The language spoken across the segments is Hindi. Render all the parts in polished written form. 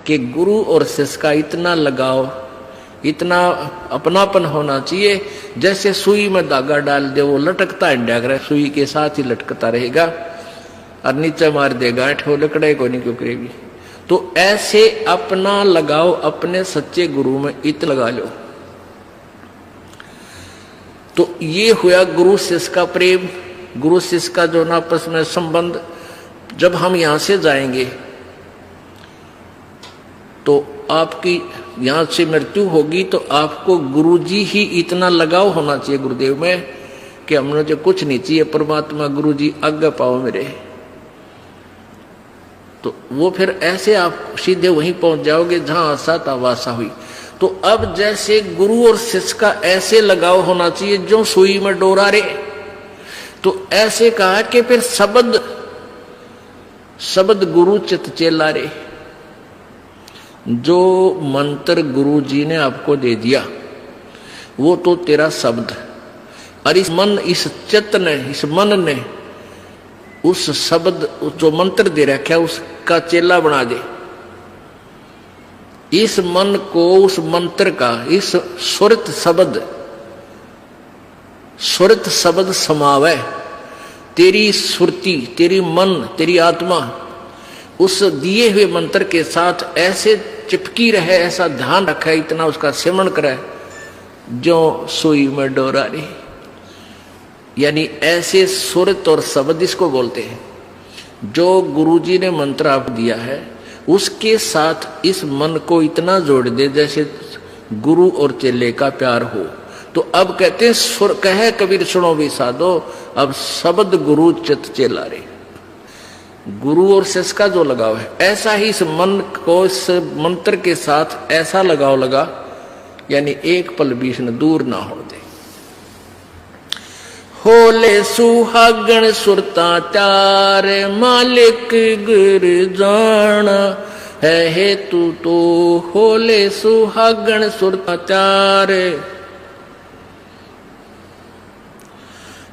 कि गुरु और शिष्य का इतना लगाव, इतना अपनापन होना चाहिए जैसे सुई में धागा डाल दे, वो लटकता है, सुई के साथ ही लटकता रहेगा और नीचे मार देगा ऐठ, वो लकड़े को नहीं क्यों करेगी। तो ऐसे अपना लगाओ अपने सच्चे गुरु में इत लगा लो। तो ये हुआ गुरु शिष्य का प्रेम, गुरु शिष्य का जो आपस में संबंध। जब हम यहां से जाएंगे तो आपकी यहां से मृत्यु होगी, तो आपको गुरुजी ही इतना लगाव होना चाहिए गुरुदेव में कि हमने जो कुछ नहीं चाहिए, परमात्मा गुरुजी आज्ञा पाओ मेरे। तो वो फिर ऐसे आप सीधे वहीं पहुंच जाओगे जहां आशा था वासा हुई। तो अब जैसे गुरु और शिष्य का ऐसे लगाव होना चाहिए जो सुई में डोरा रे, तो ऐसे कहा कि फिर शब्द गुरु चित चेला रे। जो मंत्र गुरु जी ने आपको दे दिया वो तो तेरा शब्द, और इस चित्त ने, इस मन ने उस शब्द जो मंत्र दे रखा है उसका चेला बना दे। इस मन को उस मंत्र का, इस सुरत शब्द समावे। तेरी सुरती, तेरी मन, तेरी आत्मा उस दिए हुए मंत्र के साथ ऐसे चिपकी रहे, ऐसा ध्यान रखे, इतना उसका सेवन करे जो सुई में डोरा रे। यानी ऐसे सुरत और शब्द इसको बोलते हैं। जो गुरुजी ने मंत्र आप दिया है उसके साथ इस मन को इतना जोड़ दे जैसे गुरु और चेले का प्यार हो। तो अब कहते हैं सुर कहे कबीर सुनो भी साधो, अब शब्द गुरु चित चेला रे। गुरु और शिष्य का जो लगाव है, ऐसा ही इस मन को इस मंत्र के साथ ऐसा लगाव लगा, यानी एक पल बीच न दूर ना हो दे। होले सुहागण सुरता चार, मालिक गुर जाना है हेतु तो। होले सुहागण सुरता चार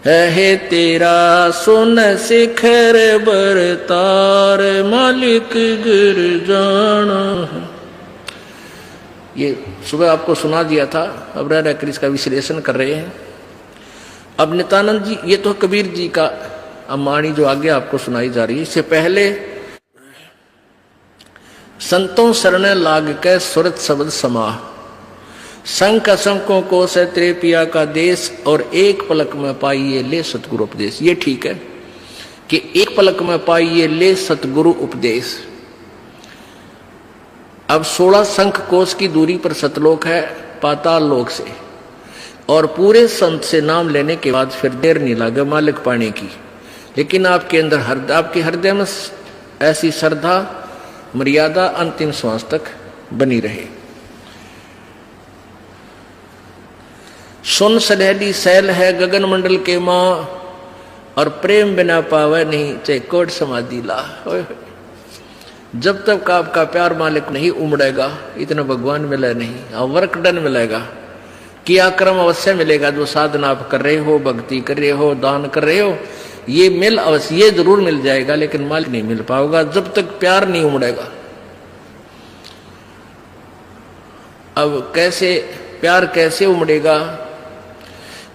है तेरा सुन शिखर बरतार, मालिक गिर जाना। ये सुबह आपको सुना दिया था, अब रह रहकर इसका विश्लेषण कर रहे हैं। अब नित्यानंद जी, ये तो कबीर जी का अमाणी जो आगे आपको सुनाई जा रही है। इससे पहले संतों शरण लाग के सुरत शब्द समाह, शंख असंकों को से तेरे पिया का देश, और एक पलक में पाइए ले सतगुरु उपदेश। ये ठीक है कि एक पलक में पाइए ले सतगुरु उपदेश। अब 16 शंख कोश की दूरी पर सतलोक है पाताल लोक से, और पूरे संत से नाम लेने के बाद फिर देर नहीं लगे मालिक पाने की। लेकिन आपके अंदर आपके हृदय में ऐसी श्रद्धा मर्यादा अंतिम श्वास तक बनी रहे। सुन सनहली सैल है गगन मंडल के माँ, और प्रेम बिना पावे नहीं चाहे कोट समाधि ला। जब तक आपका प्यार मालिक नहीं उमड़ेगा, इतना भगवान मिले नहीं। और वर्क डन मिलेगा, किया कर्म अवश्य मिलेगा। जो साधना आप कर रहे हो, भक्ति कर रहे हो, दान कर रहे हो, ये मिल अवश्य, ये जरूर मिल जाएगा, लेकिन मालिक नहीं मिल पाओगा जब तक प्यार नहीं उमड़ेगा। अब कैसे प्यार कैसे उमड़ेगा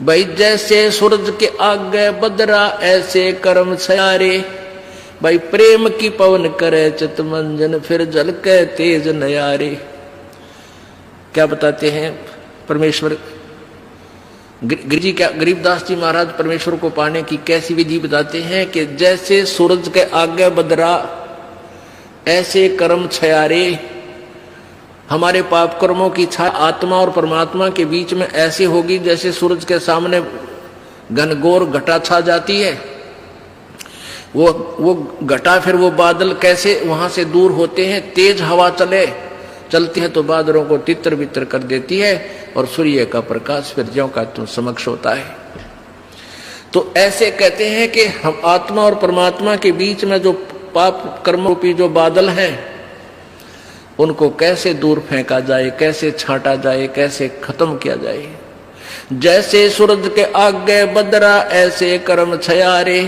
भाई? जैसे सूरज के आगे बदरा ऐसे कर्म सयारे। भाई प्रेम की पवन करे चितमंजन, फिर जल के तेज नयारे। क्या बताते हैं परमेश्वर गरीबदास जी महाराज परमेश्वर को पाने की कैसी विधि बताते हैं कि जैसे सूरज के आगे बदरा ऐसे कर्म छयारे। हमारे पाप कर्मों की छाया आत्मा और परमात्मा के बीच में ऐसी होगी जैसे सूरज के सामने घनघोर घटा छा जाती है। वो घटा, फिर वो बादल कैसे वहां से दूर होते हैं। तेज हवा चलती है तो बादलों को तितर बितर कर देती है, और सूर्य का प्रकाश फिर ज्यों का तुम समक्ष होता है। तो ऐसे कहते हैं कि हम आत्मा और परमात्मा के बीच में जो पाप कर्म रूपी जो बादल हैं, उनको कैसे दूर फेंका जाए, कैसे छांटा जाए, कैसे खत्म किया जाए। जैसे सूरज के आगे बदरा ऐसे कर्म छयारे।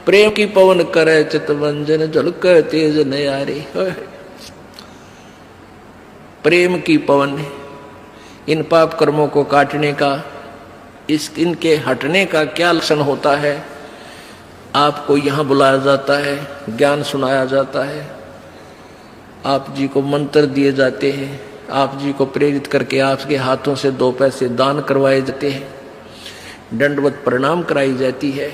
प्रेम की पवन करे चितवंजन, झलक तेज नयारे। प्रेम की पवन, इन पाप कर्मों को काटने का, इनके हटने का क्या लक्षण होता है। आपको यहाँ बुलाया जाता है, ज्ञान सुनाया जाता है, आप जी को मंत्र दिए जाते हैं, आप जी को प्रेरित करके आपके हाथों से 2 पैसे दान करवाए जाते हैं, दंडवत प्रणाम कराई जाती है।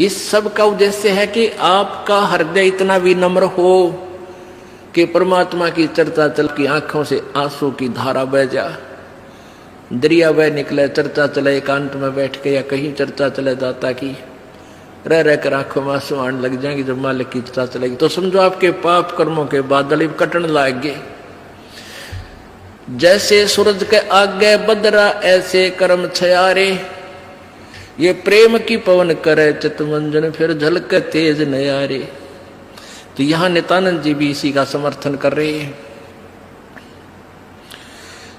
इस सब का उद्देश्य है कि आपका हृदय इतना विनम्र हो कि परमात्मा की चर्चा चल की आंखों से आंसू की धारा बह जा, दरिया बह निकले, चर्चा चले एकांत में बैठ के या कहीं चर्चा चले जाता कि रह रह कर आंखों में आंसू आने लग जाएंगे। जब मालिक की चर्चा चलेगी तो समझो आपके पाप कर्मों के बादल कटन लाएंगे। जैसे सूरज के आगे बदरा ऐसे कर्म छयारे, ये प्रेम की पवन करे चितमंजन फिर झलक तेज नयारे। तो यहां नित्यानंद जी भी इसी का समर्थन कर रहे हैं।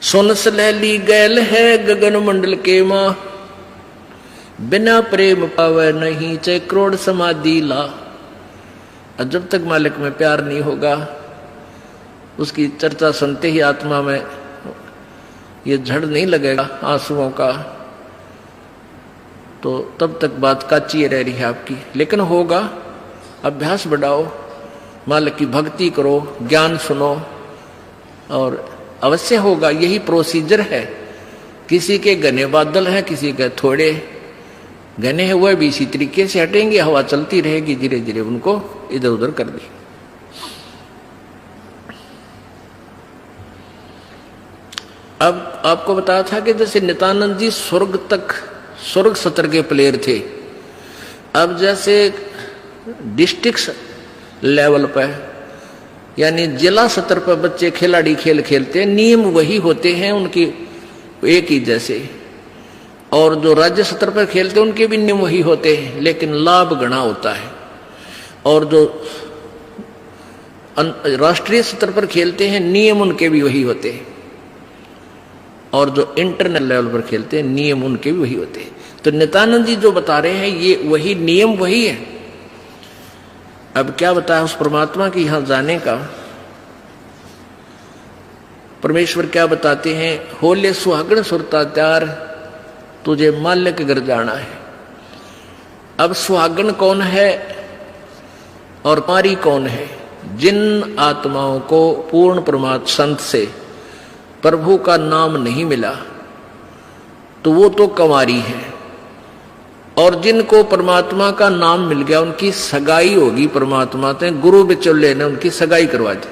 सुन सलैली गैल है गगन मंडल के मां, बिना प्रेम पावे नहीं चे करोड़ समाधि ला। और जब तक मालिक में प्यार नहीं होगा, उसकी चर्चा सुनते ही आत्मा में ये झड़ नहीं लगेगा आंसुओं का, तो तब तक बात काची रह रही है आपकी। लेकिन होगा, अभ्यास बढ़ाओ, मालिक की भक्ति करो, ज्ञान सुनो, और अवश्य होगा। यही प्रोसीजर है। किसी के घने बादल हैं, किसी के थोड़े घने हैं, वह भी इसी तरीके से हटेंगे, हवा चलती रहेगी, धीरे धीरे उनको इधर उधर कर दी। अब आपको बताया था कि जैसे नित्यानंद जी स्वर्ग सत्र के प्लेयर थे। अब जैसे डिस्ट्रिक्ट लेवल पर यानी जिला स्तर पर बच्चे खिलाड़ी खेल खेलते हैं, नियम वही होते हैं उनकी एक ही जैसे, और जो राज्य स्तर पर खेलते हैं उनके भी नियम वही होते हैं, लेकिन लाभ गणा होता है। और जो राष्ट्रीय स्तर पर खेलते हैं नियम उनके भी वही होते हैं, और जो इंटरनेशनल लेवल पर खेलते हैं नियम उनके भी वही होते हैं। तो नित्यानंद जी जो बता रहे हैं ये वही नियम वही है। अब क्या बताया उस परमात्मा की यहां जाने का। परमेश्वर क्या बताते हैं, होले सुहागण सुरता त्यार तुझे माल्य के घर जाना है। अब सुहागण कौन है और कुंवारी कौन है? जिन आत्माओं को पूर्ण परमात्मा संत से प्रभु का नाम नहीं मिला तो वो तो कुंवारी है, और जिनको परमात्मा का नाम मिल गया उनकी सगाई होगी परमात्मा से, गुरु बिचौले ने उनकी सगाई करवा दी।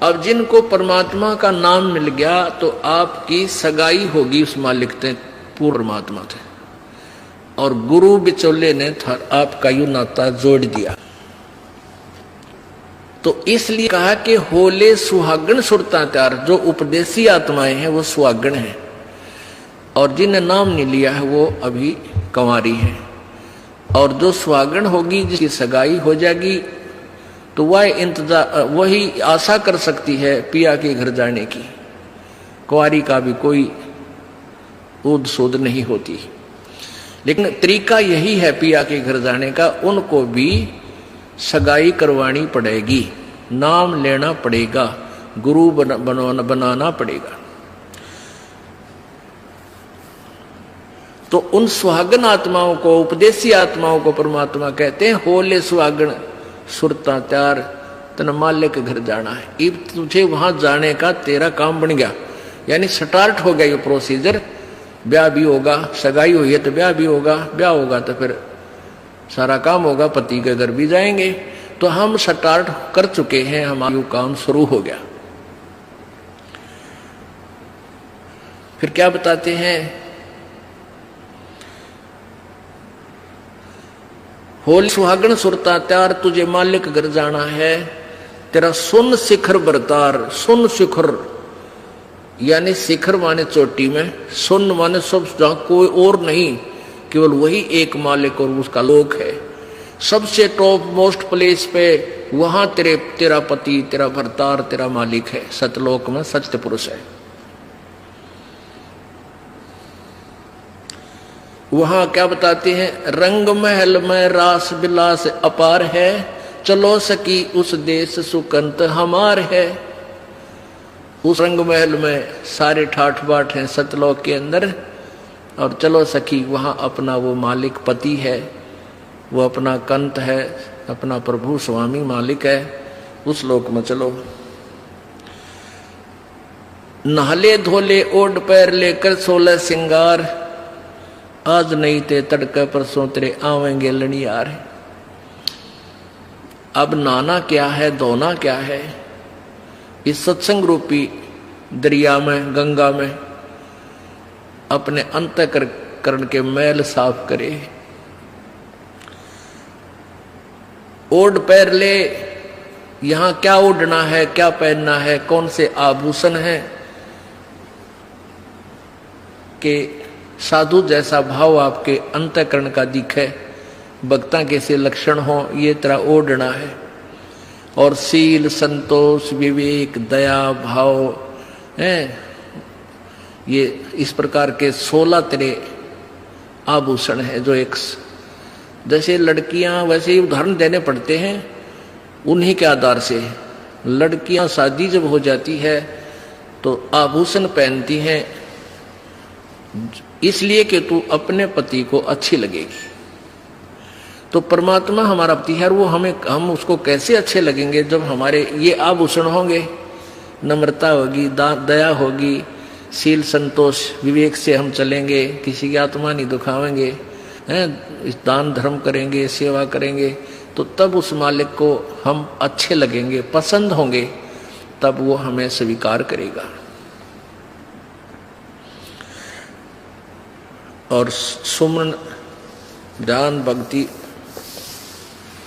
अब जिनको परमात्मा का नाम मिल गया तो आपकी सगाई होगी उस मालिक से, पूर्ण परमात्मा से, और गुरु बिचौले ने आपका यू नाता जोड़ दिया। तो इसलिए कहा कि होले सुहागण सुरता त्यार, जो उपदेशी आत्माएं हैं वो सुहागण हैं, और जिन्हें नाम नहीं लिया है वो अभी कुंवारी है। और जो सुहागण होगी जिसकी सगाई हो जाएगी तो वह इंतजार वही आशा कर सकती है पिया के घर जाने की। कुंवारी का भी कोई ऊद सूद नहीं होती, लेकिन तरीका यही है पिया के घर जाने का, उनको भी सगाई करवानी पड़ेगी, नाम लेना पड़ेगा, गुरु बनाना पड़ेगा। तो उन सुहागन आत्माओं को, उपदेशी आत्माओं को परमात्मा कहते हैं होले सुहागन सुरता त्यार तन माल्य के घर जाना है। अब तुझे वहां जाने का तेरा काम बन गया, यानी स्टार्ट हो गया ये प्रोसीजर। ब्याह भी होगा, सगाई हुई है तो ब्याह भी होगा, ब्याह होगा तो फिर सारा काम होगा, पति के घर भी जाएंगे। तो हम स्टार्ट कर चुके हैं, हमारा काम शुरू हो गया। फिर क्या बताते हैं, होली सुहागण सुरता त्यार तुझे मालिक घर जाना है, तेरा सुन शिखर बरतार। सुन शिखर यानी शिखर माने चोटी में, सुन माने सब जहां कोई और नहीं, केवल वही एक मालिक और उसका लोक है। सबसे टॉप मोस्ट प्लेस पे वहां तेरा पति, तेरा भरतार, तेरा मालिक है। सतलोक में सत्य पुरुष है। वहां क्या बताते हैं, रंग महल में रास बिलास अपार है, चलो सकी उस देश सुकंत हमार है। उस रंग महल में सारे ठाठ बाट हैं सतलोक के अंदर, और चलो सखी वहां अपना वो मालिक पति है, वो अपना कंत है, अपना प्रभु स्वामी मालिक है, उस लोक में चलो। नहले धोले ओढ़ पैर लेकर 16 सिंगार, आज नहीं ते तड़के परसों तेरे आवेंगे लड़ियार। अब नहाना क्या है, धोना क्या है, इस सत्संग रूपी दरिया में, गंगा में अपने अंतःकरण के मैल साफ करे। ओढ़ पैर ले, यहां क्या ओढ़ना है, क्या पहनना है, कौन से आभूषण है कि साधु जैसा भाव आपके अंतःकरण का दिखे, भक्ता कैसे लक्षण हो, ये तरह ओढ़ना है। और सील, संतोष, विवेक, दया भाव है, ये इस प्रकार के 16 तरह आभूषण है जो एक जैसे लड़कियां वैसे ही उदाहरण देने पड़ते हैं उन्हीं के आधार से। लड़कियां शादी जब हो जाती है तो आभूषण पहनती हैं इसलिए कि तू अपने पति को अच्छी लगेगी। तो परमात्मा हमारा पति है, वो हम उसको कैसे अच्छे लगेंगे जब हमारे ये आभूषण होंगे, नम्रता होगी, दया होगी, शील, संतोष, विवेक से हम चलेंगे, किसी की आत्मा नहीं दुखावेंगे, हैं, दान धर्म करेंगे, सेवा करेंगे, तो तब उस मालिक को हम अच्छे लगेंगे, पसंद होंगे, तब वो हमें स्वीकार करेगा। और सुमन, ध्यान, भक्ति,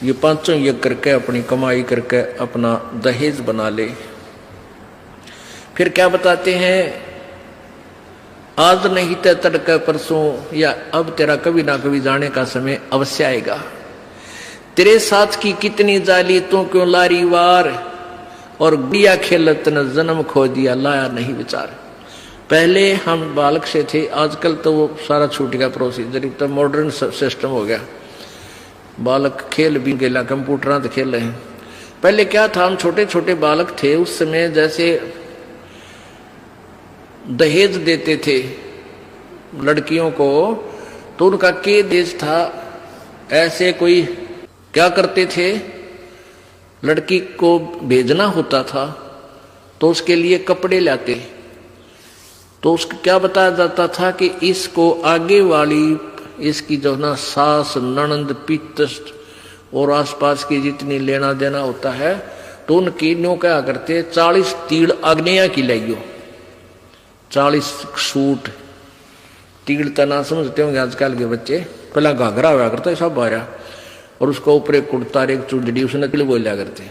ये पांचों यज्ञ करके अपनी कमाई करके अपना दहेज बना ले। फिर क्या बताते हैं, आज नहीं तो तड़के परसों, या अब तेरा कभी ना कभी जाने का समय अवश्य आएगा। तेरे साथ की कितनी जाली तू क्यों लारी वार, और गुड़िया खेलत न जन्म खो दिया लाया नहीं विचार। पहले हम बालक से थे, आजकल तो वो सारा छूट गया प्रोसीजर, तो मॉडर्न सिस्टम हो गया, बालक खेल भी गेला, कंप्यूटर तो खेल रहे हैं। पहले क्या था, हम छोटे छोटे बालक थे, उस समय जैसे दहेज देते थे लड़कियों को, तो उनका के देश था, ऐसे कोई क्या करते थे, लड़की को भेजना होता था तो उसके लिए कपड़े लाते, तो उसको क्या बताया जाता था कि इसको आगे वाली इसकी जो ना सास, ननंद, पितृ और आसपास की जितनी लेना देना होता है, तो उनकी न्यों क्या करते, 40 तीड़ अग्निया की लाइयो, 40 सूट। तीड़ तना समझते होंगे आजकल के बच्चे, पहला घाघरा हुआ करता है सब बारह, और उसको ऊपर एक कुर्ता, एक चुंडड़ी, उसने तिल बोलिया करते।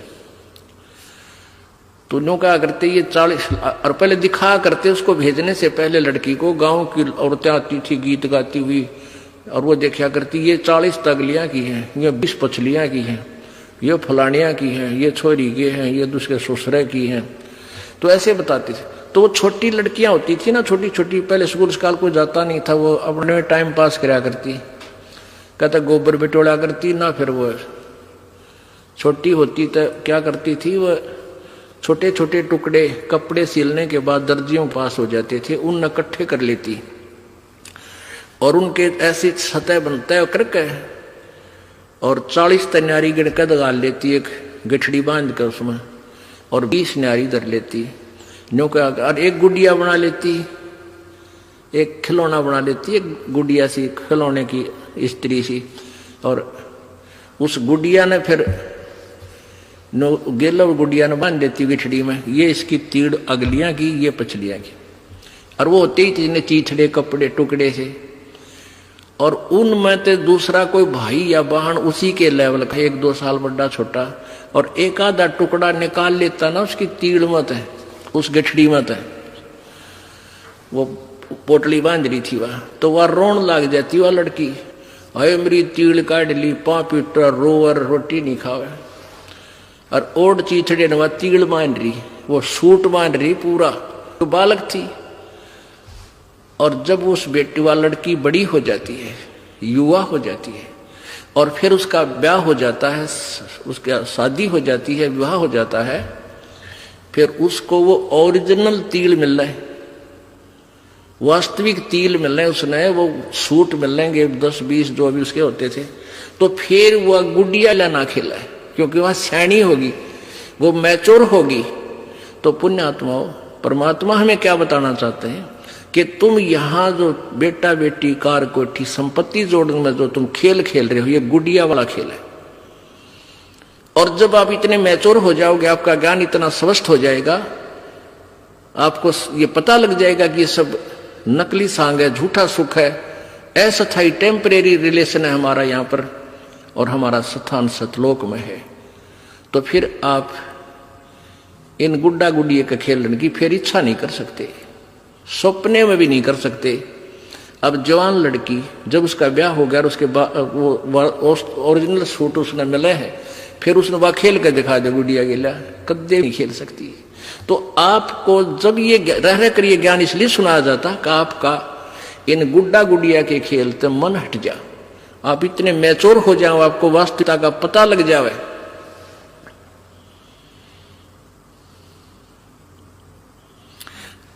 तो न्यों क्या करते, ये 40, और पहले दिखा करते उसको भेजने से पहले लड़की को, गांव की औरतें आती थी गीत गाती हुई, और वो देखा करती ये 40 तगलियां की हैं, ये 20 पछलियां की हैं, ये फलानियां की हैं, ये छोरी की हैं, ये दूसरे ससुरे की हैं, तो ऐसे बताते थे। तो वो छोटी लड़कियां होती थी ना, छोटी छोटी, पहले स्कूल स्काल को जाता नहीं था, वो अपने में टाइम पास कराया करती, कहता गोबर बिटोड़ा करती ना। फिर वो छोटी होती तो क्या करती थी, वो छोटे छोटे टुकड़े कपड़े सिलने के बाद दर्जियों पास हो जाते थे, उन इकट्ठे कर लेती और उनके ऐसी सतह बनता करके, और 40 तन्यारी गिनकर दगाल लेती, एक गठड़ी बांध कर उसमें, और 20 न्यारी धर लेती, न्यों का, और एक गुड़िया बना लेती, एक खिलौना बना लेती, एक गुड़िया सी खिलौने की स्त्री सी, और उस गुड़िया ने फिर गेला गुड़िया ने बांध देती गठड़ी में, ये इसकी तीड़ अगलियां की, ये पछलियां की, और वो होते ही तीन चीथड़े कपड़े टुकड़े से, और उनमें तो दूसरा कोई भाई या बहन उसी के लेवल का, 1-2 साल बड़ा छोटा, और एक आधा टुकड़ा निकाल लेता ना उसकी तीड़ मत है, उस गठड़ी मत है, वो पोटली बांध रही थी वह, तो वह रोन लग जाती वह लड़की, अरे मेरी तीड़ काट ली, पापीटर रोवर रोटी नहीं खावे, और ओढ़ चीथड़े ने वह तीड़ बांध रही, वो सूट बांध रही पूरा, तो बालक थी। और जब उस बेटी वाली लड़की बड़ी हो जाती है, युवा हो जाती है, और फिर उसका ब्याह हो जाता है, उसका शादी हो जाती है, विवाह हो जाता है, फिर उसको वो ओरिजिनल तिल मिल रहा है, वास्तविक तिल मिल रहे हैं, उसने वो सूट मिल लेंगे 10-20 जो अभी उसके होते थे, तो फिर वह गुडिया लाना खेला है, क्योंकि वह सैनी होगी, वो मैच्योर होगी। तो पुण्यात्माओं, परमात्मा हमें क्या बताना चाहते हैं कि तुम यहां जो बेटा बेटी कार कोठी संपत्ति जोड़ने में जो तुम खेल खेल रहे हो, ये गुडिया वाला खेल है। और जब आप इतने मैच्योर हो जाओगे, आपका ज्ञान इतना स्वस्थ हो जाएगा, आपको ये पता लग जाएगा कि ये सब नकली सांग है, झूठा सुख है, अस्थायी टेम्परेरी रिलेशन है हमारा यहाँ पर, और हमारा स्थान सतलोक में है। तो फिर आप इन गुड्डा गुडिये के खेलने की फिर इच्छा नहीं कर सकते, सपने में भी नहीं कर सकते। अब जवान लड़की जब उसका ब्याह हो गया और उसके बाद वो ओरिजिनल सूट उसने मिले हैं, फिर उसने वह खेल कर दिखा दे गुडिया गिला, कदे नहीं खेल सकती। तो आपको जब ये रह कर ये ज्ञान इसलिए सुनाया जाता कि आपका इन गुड्डा गुडिया के खेल से मन हट जा, आप इतने मैच्योर हो जाओ, आपको वास्तविकता का पता लग जावे।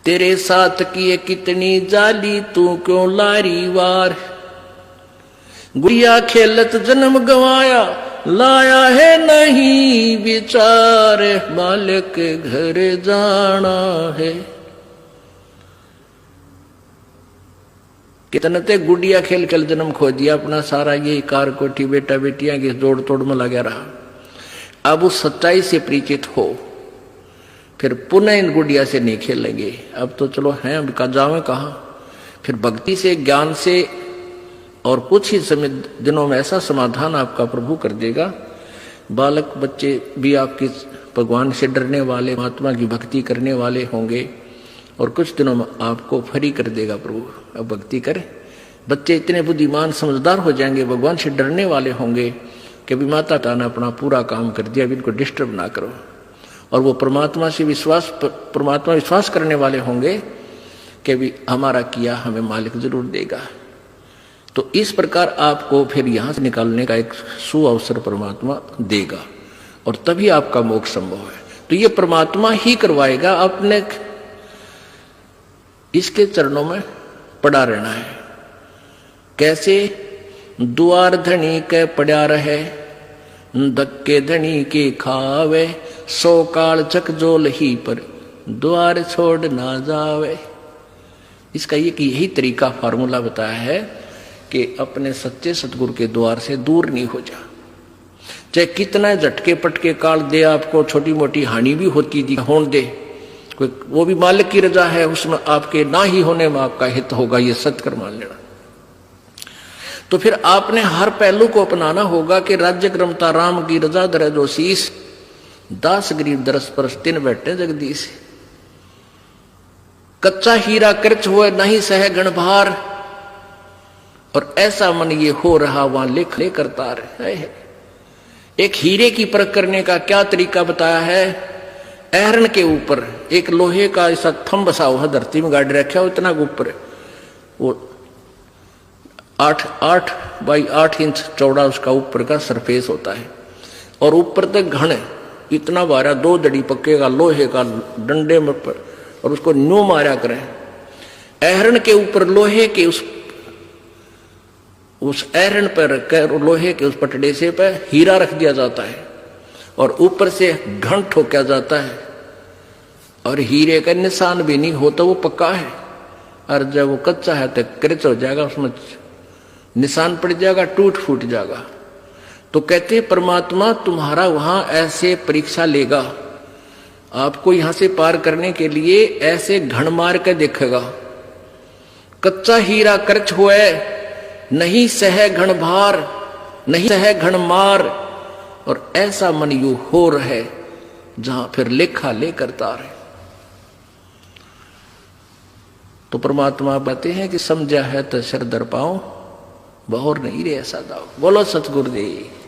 तेरे साथ किए कितनी जाली, तू क्यों लारी वार, गुड़िया खेलत जन्म गवाया, लाया है नहीं विचार, मालिक के घर जाना है। कितने ते गुड़िया खेल खेल जन्म खो दिया अपना, सारा ये कार कोठी बेटा बेटियां की जोड़ तोड़ में लगा रहा। अब उस सच्चाई से परिचित हो, फिर पुनः इन गुड़िया से नहीं खेलेंगे। अब तो चलो हैं, अब का जावे कहाँ, फिर भक्ति से ज्ञान से और कुछ ही समय दिनों में ऐसा समाधान आपका प्रभु कर देगा। बालक बच्चे भी आपके भगवान से डरने वाले, महात्मा की भक्ति करने वाले होंगे, और कुछ दिनों में आपको फ्री कर देगा प्रभु। अब भक्ति करें, बच्चे इतने बुद्धिमान समझदार हो जाएंगे, भगवान से डरने वाले होंगे कि अभी माता पिता ने अपना पूरा काम कर दिया, अभी इनको डिस्टर्ब ना करो। और वो परमात्मा से विश्वास करने वाले होंगे कि अभी हमारा किया हमें मालिक जरूर देगा। तो इस प्रकार आपको फिर यहां से निकालने का एक सुअवसर परमात्मा देगा, और तभी आपका मोक्ष संभव है। तो ये परमात्मा ही करवाएगा, अपने इसके चरणों में पड़ा रहना है। कैसे? द्वार धनी के पड़ा रहे, धक्के धनी के खावे, 100 काल चकजोल ही पर द्वार छोड़ ना जावे। इसका यही तरीका फार्मूला बताया है कि अपने सच्चे सतगुरु के द्वार से दूर नहीं हो जा, चाहे कितना झटके पटके काल दे, आपको छोटी मोटी हानि भी होती होने दे, कोई वो भी मालिक की रजा है, उसमें आपके ना ही होने में आपका हित होगा, ये सत्कर मान लेना। तो फिर आपने हर पहलू को अपनाना होगा कि राज्य क्रमता राम की रजा दर जो शीस, दास गरीब दरस परस तिन बैठे जगदीश। कच्चा हीरा कृच हुए नहीं सह गणभार, और ऐसा मन ये हो रहा वहां लिख ले करता रहे। एक हीरे की परख करने का क्या तरीका बताया है? एहरन के ऊपर एक लोहे का ऐसा थंब बसा हुआ धरती में गाड़ रखा हो, इतना ऊपर, वो 8 बाई 8 इंच चौड़ा उसका ऊपर का सरफेस होता है, और ऊपर तक घन इतना बारा 2 दड़ी पक्के का लोहे का डंडे में पर, और उसको न्यू मारा करें। एहरन के ऊपर लोहे के उस एहरन पर रखकर लोहे के उस पटड़े से पर हीरा रख दिया जाता है, और ऊपर से घन ठोका जाता है, और हीरे का निशान भी नहीं होता, वो पक्का है। और जब वो कच्चा है तो कृच हो जाएगा, उसमें निशान पड़ जाएगा, टूट फूट जाएगा। तो कहते परमात्मा तुम्हारा वहां ऐसे परीक्षा लेगा, आपको यहां से पार करने के लिए ऐसे घण मार के देखेगा। कच्चा हीरा कर्च हुए, नहीं सह घण भार, नहीं सह घण मार, और ऐसा मन यू हो रहे जहां फिर लेखा ले करता रहे। तो परमात्मा बताते हैं कि समझा है तो सिर दर पाओ, बहुर नहीं रे ऐसा दाओ। बोलो सतगुरुदेव।